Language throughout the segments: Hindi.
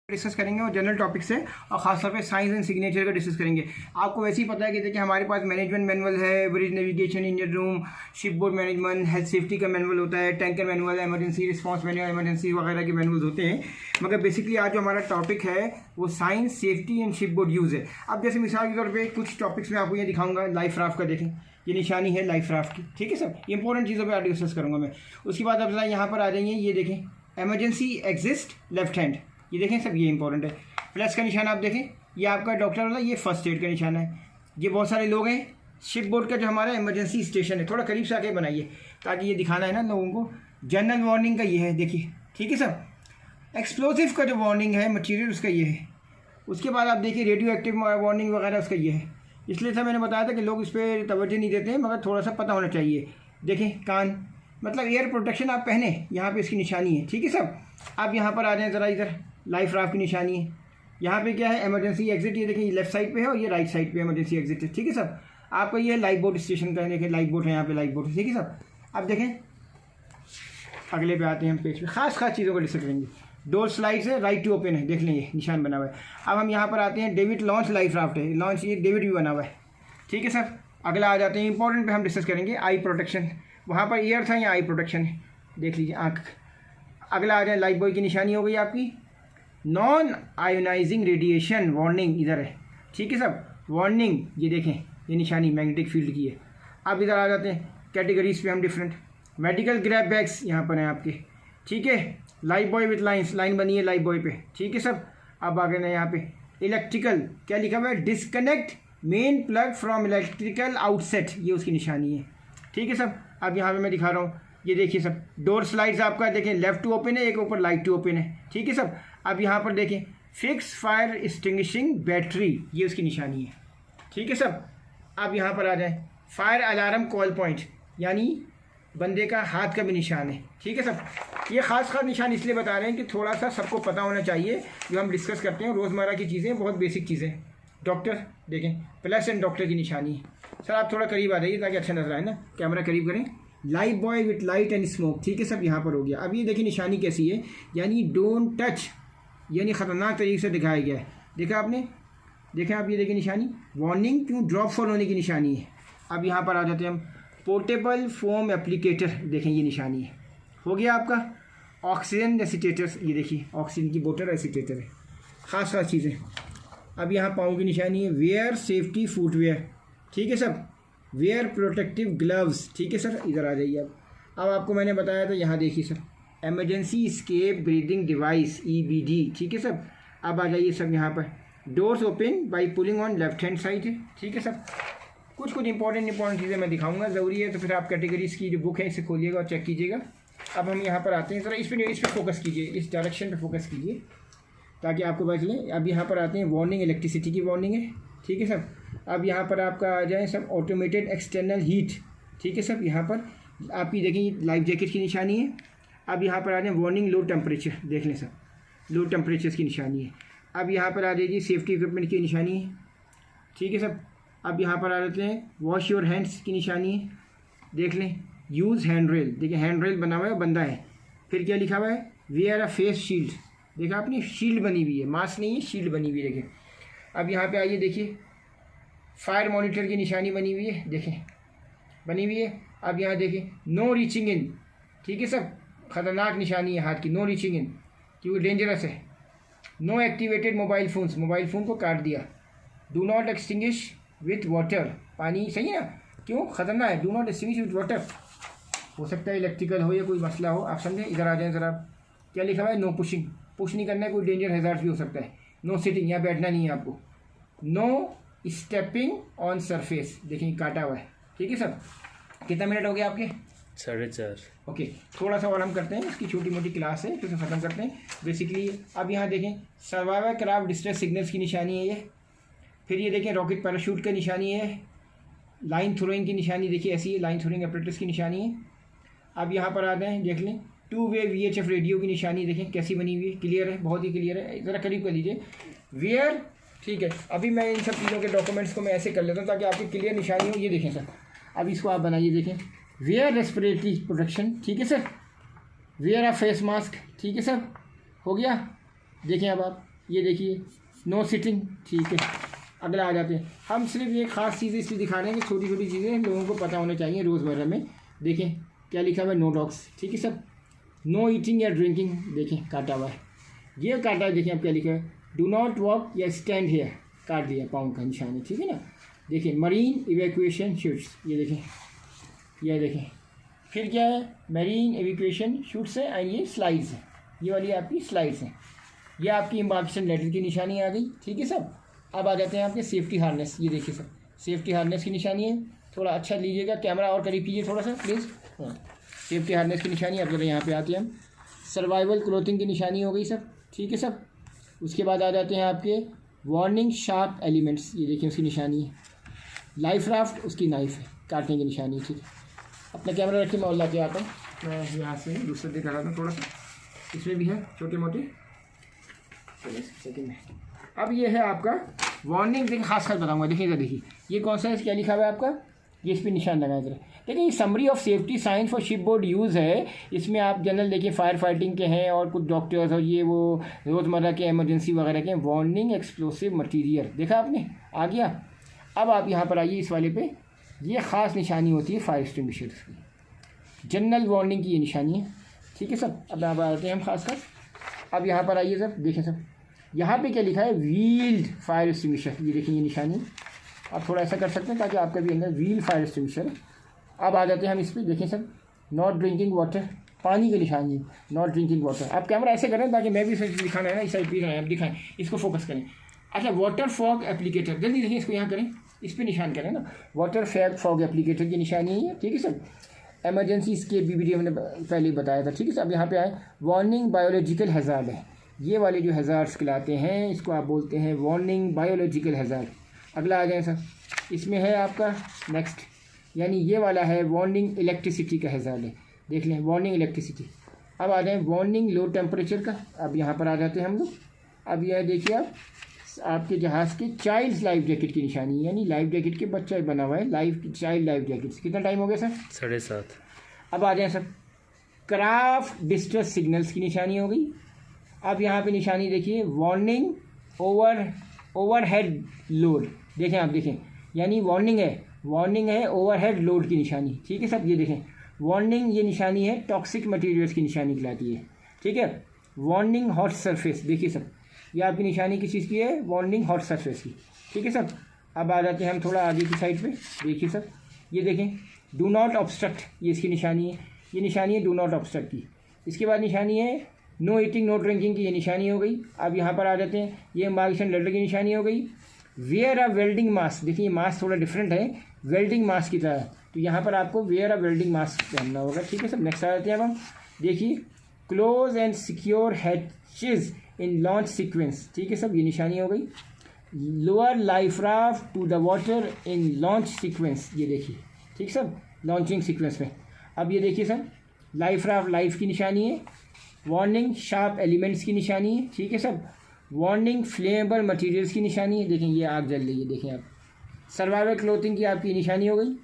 डिस्कस करेंगे और जनरल टॉपिक से और खासतौर पे साइंस एंड सिग्नेचर का डिस्कस करेंगे। आपको वैसे ही पता है कि देखिए हमारे पास मैनेजमेंट मैनुअल है, bridge navigation, engine room, ship board management, health safety का मैनुअल होता है, tanker manual, emergency response manual, emergency वगैरह के मैनुअल होते हैं। मगर बेसिकली आज जो हमारा टॉपिक है वो science, safety and ship board use है। अब जैसे मिसाल के तौर पर कुछ टॉपिक्स में आपको ये दिखाऊंगा, लाइफ राफ्ट का देखें, ये निशानी है लाइफ राफ्ट की, ठीक है सर। इंपॉर्टेंट चीज़ों पर आज डिस्कस करूँगा मैं। उसके बाद अब यहाँ पर आ जाइए, ये देखें इमरजेंसी एग्जिस्ट लेफ्ट हैंड, ये देखें सब, ये इंपॉर्टेंट है। प्लस का निशान आप देखें, ये आपका डॉक्टर वाला, ये फर्स्ट एड का निशान है। ये बहुत सारे लोग हैं। शिप बोर्ड का जो हमारा इमरजेंसी स्टेशन है, थोड़ा करीब से आके बनाइए ताकि ये दिखाना है ना लोगों को। जनरल वार्निंग का ये है, देखिए, ठीक है सर। एक्सप्लोसिव का जो वार्निंग है मटीरियल, उसका ये है। उसके बाद आप देखिए रेडियो एक्टिव वार्निंग वगैरह, उसका ये है। इसलिए सर मैंने बताया था कि लोग इस पर तवज्जो नहीं देते हैं, मगर थोड़ा सा पता होना चाहिए। देखें कान, मतलब एयर प्रोटेक्शन आप पहने, यहाँ पे इसकी निशानी है, ठीक है सब। आप यहाँ पर आ जाएँ ज़रा, इधर लाइफ राफ्ट की निशानी है। यहाँ पे क्या है, इमरजेंसी एग्जिट, ये देखें, ये लेफ्ट साइड पे है और ये राइट साइड पे इमरजेंसी एग्जिट है, ठीक है सब। आपका ये लाइफ बोट स्टेशन का है, देखें लाइफ बोट है, यहाँ पे लाइफ बोट है, ठीक है सब। अब देखें अगले पे आते हैं हम पेज पे, खास चीज़ों को डिस्कस करेंगे। डोर स्लाइड्स है, राइट टू ओपन है, देख लें ये निशान बना हुआ है। अब हम यहाँ पर आते हैं, डेविड लॉन्च लाइफ राफ्ट है, लॉन्च ये डेविड भी बना हुआ है, ठीक है सर। अगला आ जाते हैं इंपॉर्टेंट पे, हम डिस्कस करेंगे आई प्रोटेक्शन। वहाँ पर ईयर था, यहाँ आई प्रोटेक्शन है, देख लीजिए आँख। अगला आ जाए, लाइफ बॉय की निशानी हो गई आपकी। नॉन आयोनाइजिंग रेडिएशन वार्निंग इधर है, ठीक है सब। वार्निंग ये देखें, ये निशानी मैग्नेटिक फील्ड की है। अब इधर आ जाते हैं कैटेगरीज पे हम डिफरेंट। मेडिकल ग्रैब बैग्स यहाँ पर हैं आपके, ठीक है। Life boy with lines, line बनी है लाइफ बॉय पे, ठीक है सब। अब आ गए ना यहाँ पे इलेक्ट्रिकल, क्या लिखा हुआ है, disconnect main plug from electrical outset, ये उसकी निशानी है, ठीक है सब। अब यहाँ पे मैं दिखा रहा हूँ, ये देखिए सब डोर स्लाइड्स आपका देखें, लेफ्ट टू ओपन है, एक ऊपर लाइट टू ओपन है, ठीक है सब। अब यहाँ पर देखें फिक्स फायर एक्सटिंग्विशिंग बैटरी, ये उसकी निशानी है, ठीक है सब। अब यहाँ पर आ जाए फायर अलार्म कॉल पॉइंट, यानी बंदे का हाथ का भी निशान है, ठीक है सब। ये खास निशान इसलिए बता रहे हैं कि थोड़ा सा सबको पता होना चाहिए। जो हम डिस्कस करते हैं रोज़मर्रा की चीज़ें, बहुत बेसिक चीज़ें। डॉक्टर देखें, प्लस एंड डॉक्टर की निशानी है। सर आप थोड़ा करीब आ जाइए ताकि अच्छा नजर आए ना, कैमरा करीब करें। Life boy with light and smoke, ठीक है सब, यहाँ पर हो गया। अब ये देखिए निशानी कैसी है, यानी डोंट टच, यानी ख़तरनाक तरीके से दिखाया गया है। देखा आपने, देखें आप, ये देखिए निशानी वार्निंग, क्यों ड्रॉप फॉल होने की निशानी है। अब यहाँ पर आ जाते हैं हम, पोर्टेबल फोम एप्लीकेटर, देखें ये निशानी है, हो गया आपका। ऑक्सीजन रेसिटेटर्स, ये देखिए ऑक्सीजन की बोतल रेसिटेटर है, खास चीज़ें। अब यहाँ पाँव की निशानी है, वेयर सेफ्टी फुटवेयर, ठीक है सब। वेयर प्रोटेक्टिव ग्लव्स, ठीक है सर। इधर आ जाइए अब आपको मैंने बताया था, यहाँ देखिए sir, emergency escape breathing device EBD, ठीक है सर। अब आ जाइए सब, यहाँ पर doors open by pulling on left hand side है, ठीक है सर। कुछ इंपॉर्टेंट चीज़ें मैं दिखाऊंगा, ज़रूरी है तो फिर आप कैटेगरीज की जो बुक है इसे खोलिएगा और चेक कीजिएगा। अब हम यहाँ पर आते हैं, ज़रा इस पर फोकस कीजिए, इस डायरेक्शन पे फोकस कीजिए ताकि आपको पता चले। अब यहाँ पर आते हैं, वार्निंग इलेक्ट्रिसिटी की वार्निंग है, ठीक है सब। अब यहाँ पर आपका आ जाए सब, ऑटोमेटेड एक्सटर्नल हीट, ठीक है सब। यहाँ पर आपकी देखें लाइफ जैकेट की निशानी है। अब यहाँ पर आ जाए वार्निंग लो टेम्परेचर, देख लें सब, लो टेम्परेचर की निशानी है। अब यहाँ पर आ जाइए सेफ्टी इक्विपमेंट की निशानी है, ठीक है सब। अब यहाँ पर आ जाते हैं वॉश योर हैंड्स की निशानी है, देख लें। यूज़ हैंड रेल, देखिए हैंड रेल बना हुआ है, बंदा है। फिर क्या लिखा हुआ है, वेयर अ फेस शील्ड, देखा आपने, शील्ड बनी हुई है, मास्क नहीं है, शील्ड बनी हुई है, देखें। अब यहाँ पे आइए, देखिए फायर मॉनिटर की निशानी बनी हुई है, देखें बनी हुई है। अब यहाँ देखें नो रीचिंग इन, ठीक है सब, ख़तरनाक निशानी है हाथ की, नो रीचिंग इन क्योंकि डेंजरस है। No activated mobile phones, mobile phone को काट दिया। Do not extinguish with water, पानी सही है ना, क्यों ख़तरनाक है। Do not extinguish with water, हो सकता है इलेक्ट्रिकल हो या कोई मसला हो, आप समझें। इधर आ जाएँ ज़रा, क्या लिखा हुआ है, नो पुशिंग, पुश नहीं करना है, कोई डेंजर हैज़ार्ड भी हो सकता है। नो सिटिंग, यहाँ बैठना नहीं है आपको। नो स्टेपिंग ऑन सरफेस, देखिए काटा हुआ है, ठीक है सब। कितना मिनट हो गया आपके, 4:30। ओके, थोड़ा सा और हम करते हैं, इसकी छोटी मोटी क्लास है, फिर ख़त्म करते हैं बेसिकली। अब यहाँ देखें सर्वाइवल क्राफ्ट डिस्ट्रेस सिग्नल्स की निशानी है ये। फिर ये देखें रॉकेट पैराशूट का निशानी है। लाइन थ्रोइंग की निशानी देखिए ऐसी है, लाइन थ्रोइंग ऑपरेटर्स की निशानी है। अब यहाँ पर आ जाएँ, देख लें 2-वे VHF रेडियो की निशानी, देखें कैसी बनी हुई है, क्लियर है, बहुत ही क्लियर है। ज़रा करीब कर लीजिए, वेयर, ठीक है। अभी मैं इन सब चीज़ों के डॉक्यूमेंट्स को मैं ऐसे कर लेता हूँ ताकि आपकी क्लियर निशानी हो। ये देखें सर, अब इसको आप बनाइए, देखें वेयर रेस्पिरेटरी प्रोटेक्शन, ठीक है sir. Wear a face mask, ठीक है सर, हो गया। देखें अब आप ये देखिए नो सिटिंग, ठीक है। अगला आ जाते हैं, हम सिर्फ ये खास चीज़ें इसलिए दिखा रहे हैं कि छोटी छोटी चीज़ें लोगों को पता होना चाहिए रोज़मर्रा में। देखें क्या लिखा हुआ है, नो डॉग्स, ठीक है सब। नो ईटिंग या ड्रिंकिंग, देखें काटा हुआ है, ये काटा है। देखें अब क्या लिखा है, डू नॉट वॉक या स्टैंड हेयर, काट दिया पाउंड का निशान है, ठीक है ना। देखिए मरीन इवैक्यूएशन शूट्स, ये देखें, ये देखें। फिर क्या है, मरीन इवैक्यूएशन शूट्स है एंड ये स्लाइड्स है, ये वाली आपकी स्लाइड्स हैं। ये आपकी इम्बार्केशन लेटर की निशानी आ गई, ठीक है सब। अब आ जाते हैं आपके सेफ्टी हार्नेस, ये देखिए सब सेफ्टी हार्नेस की निशानी है। थोड़ा अच्छा लीजिएगा, कैमरा और करीब कीजिए थोड़ा सा प्लीज़। हाँ, सेफ्टी हार्नेस की निशानी। अब यहाँ पे आते हैं हम, सर्वाइवल क्लोथिंग की निशानी हो गई सब, ठीक है सब। उसके बाद आ जाते हैं आपके वार्निंग शार्प एलिमेंट्स, ये देखिए उसकी निशानी है। लाइफ राफ्ट उसकी नाइफ है, काटने की निशानी, ठीक है। अपना कैमरा रखिए, मैं और ला के आता हूँ, मैं यहाँ से दूसरे दिखा रहा हूँ थोड़ा सा, इसमें भी है छोटे मोटे। सेकेंड में अब ये है आपका वार्निंग, देखिए खास कर बताऊंगा, देखिएगा, देखिए ये कौन सा है, क्या लिखा हुआ है आपका, ये इस पर निशान लगाए जरा। देखिए ये summary of safety sign for shipboard use है। इसमें आप जनरल देखिए फायर फाइटिंग के हैं और कुछ डॉक्टर्स और ये वो रोज़मर्रा के इमरजेंसी वगैरह के। वार्निंग एक्सप्लोसिव मटीरियल, देखा आपने, आ गया। अब आप यहाँ पर आइए इस वाले पे, ये ख़ास निशानी होती है फायर एक्सटिंग्विशर्स की, जनरल वार्निंग की ये निशानी है, ठीक है सब। अब यहाँ पर आते हैं हम खास कर, अब यहाँ पर आइए सब, देखें सब, यहाँ पे क्या लिखा है, व्हील्ड फायर एक्सटिंग्विशर, ये देखिए ये निशानी। आप थोड़ा ऐसा कर सकते हैं ताकि आपका भी अंदर व्हील फायर एक्सटिंग्विशर है। अब आ जाते हैं हम इस पर, देखें सब, नॉट ड्रिंकिंग वाटर, पानी की निशानी है, नॉट ड्रिंकिंग वाटर। आप कैमरा ऐसे करें ताकि मैं भी इसे दिखाना है ना, इस साइड पे आप दिखाएं, इसको फोकस करें। अच्छा, वाटर फॉग एप्लीकेटर, जल्दी देखिए इसको यहाँ करें, इस पर निशान करें ना, वाटर फॉग एप्लीकेटर की निशानी है, ठीक है सर। एमरजेंसी इसके बीबीडी हमने पहले ही बताया था, ठीक है सर। अब यहाँ पे आए, वार्निंग बायोलॉजिकल हैज़ार्ड है, ये वाले जो हैज़ार्ड्स कहलाते हैं इसको आप बोलते हैं वार्निंग बायोलॉजिकल हैज़ार्ड। अगला आ जाए सर, इसमें है आपका नेक्स्ट, यानी ये वाला है वार्निंग इलेक्ट्रिसिटी का हैज़ार्ड है, देख लें वार्निंग इलेक्ट्रिसिटी। अब आ जाए वार्निंग लो टेम्परेचर का, अब यहाँ पर आ जाते हैं हम लोग। अब यह देखिए आप, आपके जहाज़ के चाइल्ड लाइफ जैकेट की निशानी, यानी लाइफ जैकेट के बच्चा बना हुआ है, चाइल्ड लाइफ जैकेट। कितना टाइम हो गया सर, 7:30। अब आ जाए सर, क्राफ्ट डिस्ट्रेस सिग्नल्स की निशानी हो गई। अब यहाँ पे निशानी देखिए, वार्निंग ओवरहेड लोड, देखें आप, देखें यानी वार्निंग है ओवरहेड लोड की निशानी, ठीक है सब। ये देखें वार्निंग, ये निशानी है टॉक्सिक मटेरियल्स की निशानी कहलाती है, ठीक है। वार्निंग हॉट सरफेस, देखिए सब, ये आपकी निशानी किस चीज़ की है, वार्निंग हॉट सरफेस की, ठीक है सब। अब आ जाते हैं हम थोड़ा आगे की साइड पे, देखिए सब, ये देखें डू नॉट ऑब्स्ट्रक्ट, ये इसकी निशानी है, ये निशानी है डू नॉट ऑब्स्ट्रक्ट की। इसके बाद निशानी है नो ईटिंग नो ड्रिंकिंग की, ये निशानी हो गई। अब यहाँ पर आ जाते हैं, ये इम्बार्केशन लेटर की निशानी हो गई। वेयर अ वेल्डिंग मास्क, देखिए ये मास्क थोड़ा डिफरेंट है वेल्डिंग मास्क की तरह, तो यहाँ पर आपको वेयर अ वेल्डिंग मास्क पहनना होगा, ठीक है सब। नेक्स्ट आ जाते हैं अब हम, देखिए close and secure hatches in launch sequence, ठीक है सब, ये निशानी हो गई। Lower life raft to the water in launch sequence, ये देखिए, ठीक सब, लॉन्चिंग सीक्वेंस में। अब ये देखिए सर, लाइफ राफ्ट लाइफ की निशानी है, वार्निंग शार्प एलिमेंट्स की निशानी है, ठीक है सब। वार्निंग फ्लेमेबल मटेरियल्स की निशानी है, देखें ये आग जल रही है, देखें आप। सर्वाइवल क्लोथिंग की आपकी निशानी हो गई।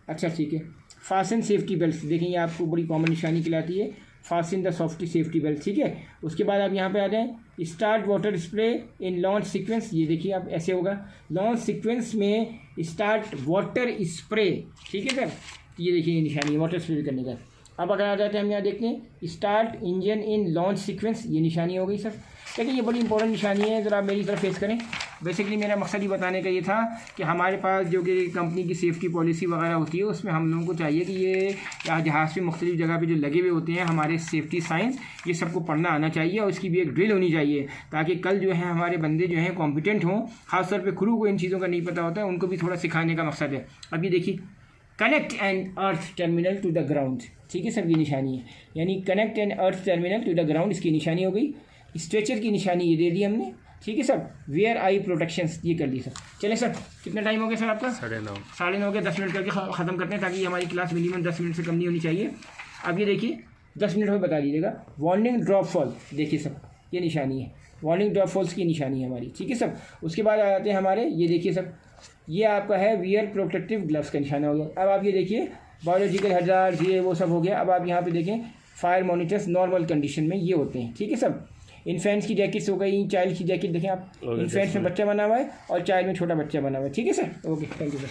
अच्छा ठीक है, फास्टन सेफ्टी बेल्ट, देखें ये आपको बड़ी कॉमन निशानी कहलाती है, fasten the softy safety belt, ठीक है। उसके बाद आप यहाँ पे आ जाएँ, start water spray in launch sequence, ये देखिए आप ऐसे होगा, लॉन्च सीक्वेंस में स्टार्ट वाटर स्प्रे, ठीक है सर। ये देखिए ये निशानी है वाटर स्प्रे करने का। अब अगर आ जाते हैं हम यहाँ देखते हैं, स्टार्ट इंजन इन लॉन्च सीक्वेंस, ये निशानी हो गई सर। देखिए ये बड़ी इंपॉर्टेंट निशानी है, ज़रा मेरी तरफ फेस करें। बेसिकली मेरा मकसद ही बताने का ये था कि हमारे पास जो कि कंपनी की सेफ्टी पॉलिसी वगैरह होती है, उसमें हम लोगों को चाहिए कि ये यहाँ जहाज़ पे मुख्तलिफ जगह पे जो लगे हुए होते हैं हमारे सेफ्टी साइंस, ये सबको पढ़ना आना चाहिए और इसकी भी एक ड्रिल होनी चाहिए, ताकि कल जो है हमारे बंदे जो हैं कॉम्पिटेंट हों। ख़ासतौर पर क्रू को इन चीज़ों का नहीं पता होता है, उनको भी थोड़ा सिखाने का मकसद है। अब ये देखिए, connect and earth terminal to the ground, ठीक है सर, ये निशानी है, यानी connect and earth terminal to the ground, इसकी निशानी हो गई। स्ट्रेचर की निशानी ये दे दी हमने, ठीक है सर। वेयर आई प्रोटेक्शंस, ये कर ली सर। चलें सर, कितना टाइम हो गया सर आपका? 9:30 हो गया। 10 मिनट करके ख़त्म करते हैं, ताकि हमारी क्लास मिनिमम 10 मिनट से कम नहीं होनी चाहिए। अब ये देखिए 10 मिनट में बता दीजिएगा। वार्निंग ड्रॉप फॉल, देखिए सर ये निशानी है, वार्निंग ड्रॉप फॉल्स की निशानी है हमारी, ठीक है सर। उसके बाद आ जाते हैं हमारे, ये देखिए सर, ये आपका है वियर प्रोटेक्टिव ग्लव्स का निशाना हो गया। अब आप ये देखिए बायोलॉजिकल हैजार्ड, ये वो सब हो गया। अब आप यहाँ पे देखें, फायर मॉनिटर्स नॉर्मल कंडीशन में ये होते हैं, ठीक है सब। इन्फेंट्स की जैकेट्स हो गई, चाइल्ड की जैकेट देखें आप, इन्फेंट्स में बच्चा बना हुआ है और चाइल्ड में छोटा बच्चा बना हुआ है। ठीक है sir, okay, thank you sir.